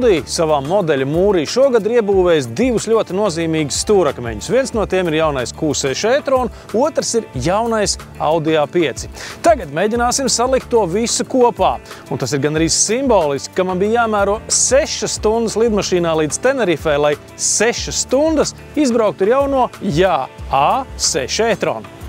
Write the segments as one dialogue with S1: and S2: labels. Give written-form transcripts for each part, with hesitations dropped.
S1: Audi savā modeļa mūrī šogad ir iebūvējis divus ļoti nozīmīgus stūrakmeņus. Viens no tiem ir jaunais Q6 e-tron, otrs ir jaunais Audi A5. Tagad mēģināsim salikt to visu kopā. Un tas ir gan arī simboliski, ka man bija jāmēro 6 stundas lidmašīnā līdz Tenerifē, lai 6 stundas izbrauktu ar jauno A6 e-tronu.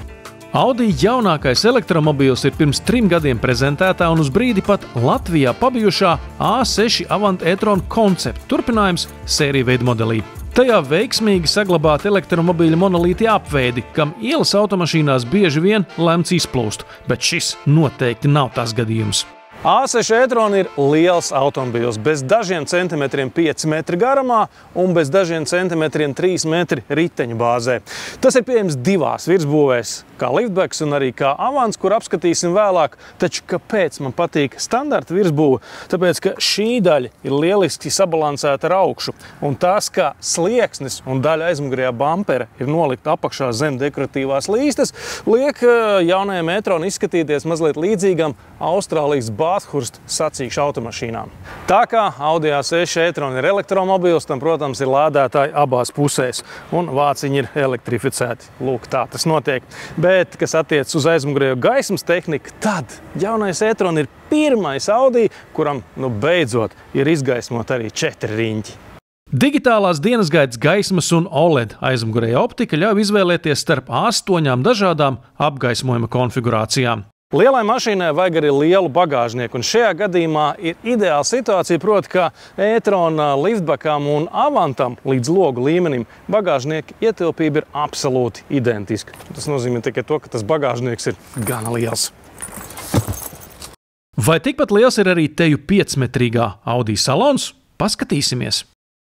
S2: Audi jaunākais elektromobīls ir pirms 3 gadiem prezentētā un uz brīdi pat Latvijā pabijušā A6 Avant e-tron koncepta turpinājums sēriju veidu modelī. Tajā veiksmīgi saglabāti elektromobīļa monolīti apveidi, kam ielas automašīnās bieži vien lemts izplūst, bet šis noteikti nav tas gadījums.
S1: A6 e-tron ir liels automobīls, bez dažiem centimetriem 5 metri garumā un bez dažiem centimetriem 3 metri riteņu bāzē. Tas ir pieejams divās virsbūvēs, kā liftbacks un arī kā Avants, kur apskatīsim vēlāk. Taču kāpēc man patīk standarta virsbūve? Tāpēc, ka šī daļa ir lieliski sabalansēta ar augšu. Un tas, ka slieksnis un daļa aizmugurējā bampera ir nolikta apakšā zem dekoratīvās līstes, liek jaunajam e-tronam izskatīties mazliet līdzīgam Austrālijas Bathurst sacīkšu automašīnām. Tā kā Audi A6 e-tron ir elektromobīls, tam, protams, ir lādētāji abās pusēs, un vāciņi ir elektrificēti. Lūk, tā tas notiek. Bet, kas attiec uz aizmugurējo gaismas tehniku, tad jaunais e-tron ir pirmais Audi, kuram, beidzot, ir izgaismot arī 4 riņķi.
S2: Digitālās dienasgaitas gaismas un OLED aizmugurēja optika ļauj izvēlēties starp 8 dažādām apgaismojuma konfigurācijām.
S1: Lielai mašīnai vajag arī lielu bagāžnieku, un šajā gadījumā ir ideāla situācija, proti, ka e-trona liftbackam un Avantam līdz logu līmenim bagāžnieka ietilpība ir absolūti identiska. Tas nozīmē tikai to, ka tas bagāžnieks ir gana liels.
S2: Vai tikpat liels ir arī teju 5-metrīgā Audi salons? Paskatīsimies!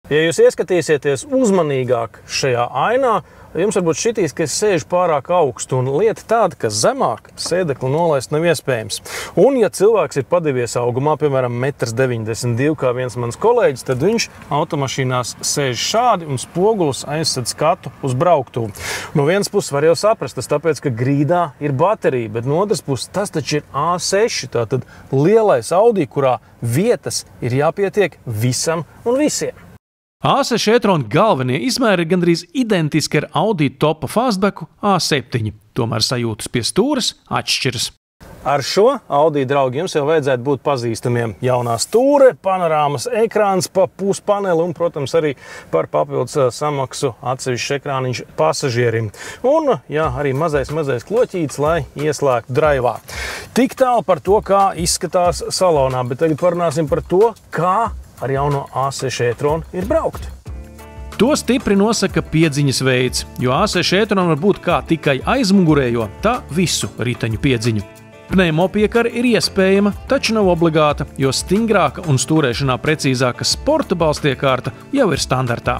S1: Ja jūs ieskatīsieties uzmanīgāk šajā ainā, jums varbūt šitīs, ka es sēžu pārāk augstu, un lieta tāda, ka zemāk sēdekli nolaist nav iespējams. Un, ja cilvēks ir padivies augumā, piemēram, 1,92 m, kā viens mans kolēģis, tad viņš automašīnās sēž šādi un spogulus aizsad skatu uz brauktuvi. No vienas puses var jau saprast, tas tāpēc, ka grīdā ir baterija, bet no otras puses tas taču ir A6, tātad lielais Audi, kurā vietas ir jāpietiek visam un visiem.
S2: A6 e-tron galvenie izmēri ir gandrīz identiski ar Audi topa fastbacku A7, tomēr sajūtas pie stūres atšķiras.
S1: Ar šo Audi draugu jums jau vajadzētu būt pazīstamiem. Jaunā stūre, panorāmas ekrāns pa puspaneli un, protams, arī par papildus samaksu atsevišķs ekrāniņš pasažierim. Un, jā, arī mazais kloķītis, lai ieslēgtu draivā. Tik tālu par to, kā izskatās salonā, bet tagad parunāsim par to, kā ar jauno A6 e-tronu ir braukt.
S2: To stipri nosaka piedziņas veids, jo A6 e-tronam var būt kā tikai aizmugurējo, tā visu riteņu piedziņu. Pneumopiekāra ir iespējama, taču nav obligāta, jo stingrāka un stūrēšanā precīzāka sporta balstiekārta jau ir standartā.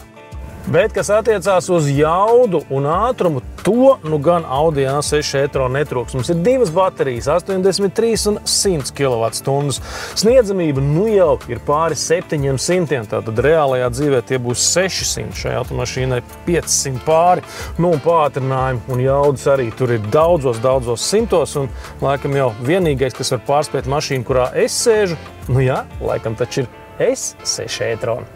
S1: Bet, kas attiecās uz jaudu un ātrumu, to gan Audi A6 e-tron netrūks. Mums ir 2 baterijas, 83 un 100 kWh. Sniedzamība jau ir pāri 700, tātad reālajā dzīvē tie būs 600, šai automašīnai 500 pāri. Un pātrinājumu un jaudas arī tur ir daudzos simtos, un laikam jau vienīgais, kas var pārspēt mašīnu, kurā es sēžu, laikam taču ir S6 e-tron.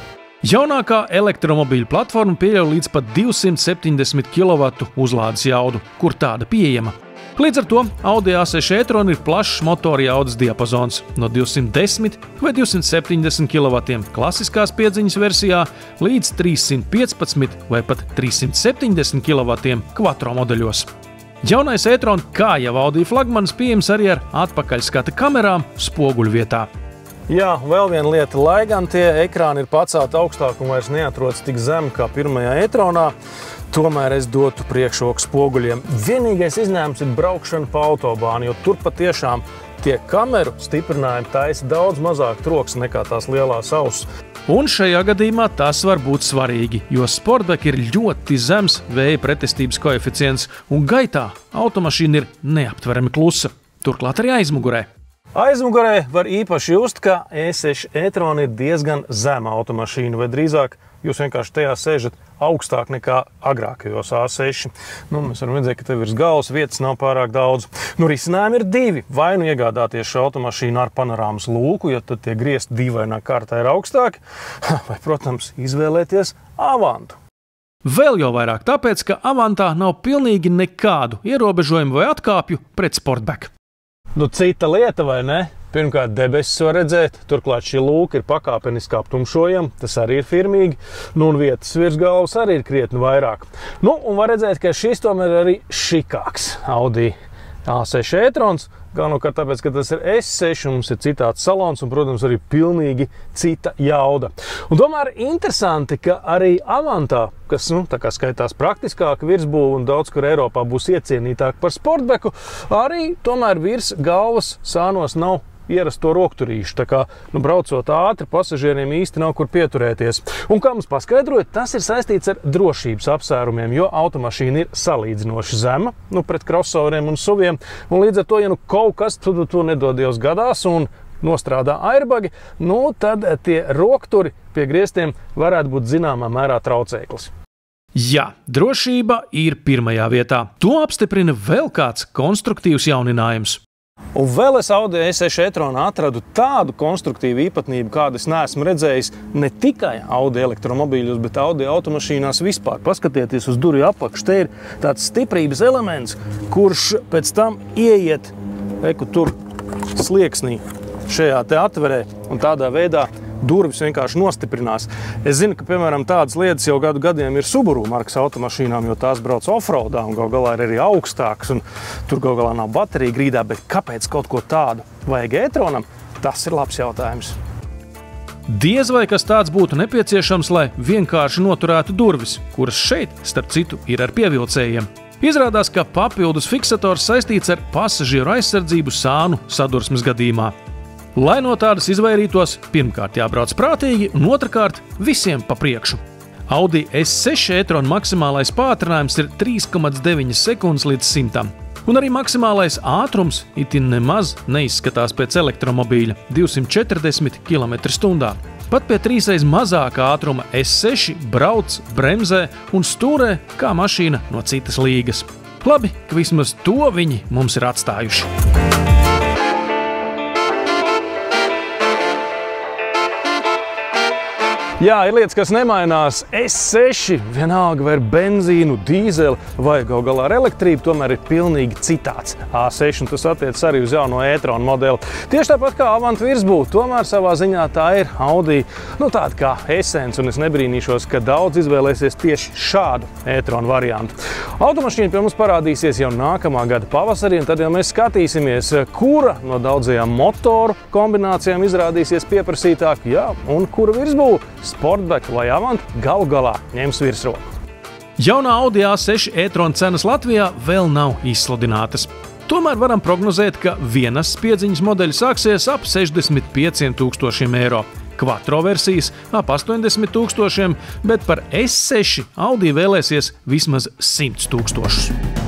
S2: Jaunākā elektromobīļu platforma pieļauj līdz pat 270 kW uzlādes jaudu, kur tāda pieejama. Līdz ar to Audi A6 e-tron ir plašs motora jaudas diapazons no 210 vai 270 kW klasiskās piedziņas versijā līdz 315 vai pat 370 kW quattro modeļos. Jaunais e-tron, kā jau Audi flagmanis, pieejams arī ar atpakaļskata kamerām spoguļu vietā.
S1: Jā, vēl viena lieta, lai gan tie ekrāni ir pacelti augstāk un vairs neatrodas tik zemi kā pirmajā e-tronā, tomēr es dotu priekšroku spoguļiem. Vienīgais izņēmums ir braukšana pa autobānu, jo tur patiešām tie kameru stiprinājumi taisa daudz mazāk troks nekā tās lielās auss.
S2: Un šajā gadījumā tas var būt svarīgi, jo Sportback ir ļoti zems vēja pretestības koeficients un gaitā automašīna ir neaptverami klusa, turklāt arī aizmugurē.
S1: Aizmugurē var īpaši just, ka A6 e-tron ir diezgan zema automašīna, vai drīzāk jūs vienkārši tajā sēžat augstāk nekā agrākajos A6. Mēs varam redzēt, ka tev virs galvas vietas nav pārāk daudz. Risinājumi ir divi. Vai iegādāties šo automašīnu ar panorāmas lūku, jo tad tie griezti dīvainā kārtā ir augstāki, vai, protams, izvēlēties Avantu.
S2: Vēl jau vairāk tāpēc, ka Avantā nav pilnīgi nekādu ierobežojumu vai atkāpju pret Sportback.
S1: Cita lieta, vai ne? Pirmkārt, debesis var redzēt, turklāt šī lūka ir pakāpeniski aptumšojama, tas arī ir firmīgi, un vietas virs galvas arī ir krietni vairāk. Un var redzēt, ka šis tomēr ir arī šikāks Audi A6 e-trons, galvenokārt tāpēc, ka tas ir S6 un mums ir citāds salons un, protams, arī pilnīgi cita jauda. Un tomēr interesanti, ka arī Avantā, kas tā kā skaitās praktiskāka virsbūve un daudz kur Eiropā būs iecienītāk par Sportbacku, arī tomēr virs galvas sānos nav ierasto rokturīšu, tā kā, braucot ātri, pasažieriem īsti nav kur pieturēties. Un kā mums paskaidroja, tas ir saistīts ar drošības apsvērumiem, jo automašīna ir salīdzinoši zema, pret crossoveriem un SUViem, un līdz ar to, ja kaut kas to nedodies gadās un nostrādā airbagi, tad tie rokturi pie griestiem varētu būt zināmā mērā traucēklis.
S2: Jā, drošība ir pirmajā vietā. To apstiprina vēl kāds konstruktīvs jauninājums.
S1: Un vēl es Audi A6 e-tronā atradu tādu konstruktīvu īpatnību, kādu es neesmu redzējis ne tikai Audi elektromobīļos, bet Audi automašīnās vispār. Paskatieties uz durvju apakšu, te ir tāds stiprības elements, kurš pēc tam ieiet tur slieksnī šajā te atverē un tādā veidā durvis vienkārši nostiprinās. Es zinu, ka, piemēram, tādas lietas jau gadiem ir Subaru markas automašīnām, jo tās brauc offroadā un gal galā ir arī augstākas un tur gal galā nav baterija grīdā, bet kāpēc kaut ko tādu vajag e-tronam? Tas ir labs jautājums.
S2: Diez vai kas tāds būtu nepieciešams, lai vienkārši noturētu durvis, kuras šeit, starp citu, ir ar pievilcējiem. Izrādās, ka papildus fiksators saistīts ar pasažieru aizsardzību sānu sadursmes gadījumā. Lai no tādas izvairītos, pirmkārt jābrauc prātīgi, un otrkārt visiem pa priekšu. Audi S6 e-trona maksimālais pātrinājums ir 3,9 sekundes līdz 100. Un arī maksimālais ātrums itin nemaz neizskatās pēc elektromobīļa – 240 km/h. Pat pie 3x mazākā ātruma S6 brauc, bremzē un stūrē kā mašīna no citas līgas. Labi, ka vismaz to viņi mums ir atstājuši.
S1: Jā, ir lietas, kas nemainās. S6, vienalga vai ar benzīnu, dīzeli vai gal galā ar elektrību, tomēr ir pilnīgi citāds A6, un tas attiecas arī uz jauno e-trona modeli. Tieši tāpat kā Avanta virsbūve, tomēr savā ziņā tā ir Audi, tāda kā Essence, un es nebrīnīšos, ka daudz izvēlēsies tieši šādu e-trona variantu. Automašīna pie mums parādīsies jau nākamā gada pavasarī, un tad jau mēs skatīsimies, kura no daudzajām motoru kombinācijām izrādīsies pieprasītāk, un kura virsbūve, Sportback vai Avant, galu galā ņems virsroku.
S2: Jaunā Audi A6 e-trona cenas Latvijā vēl nav izsludinātas. Tomēr varam prognozēt, ka vienas spiedziņas modeļi sāksies ap 65 000 eiro, Quattro versijas ap 80 000, bet par S6 Audi vēlēsies vismaz 100 000.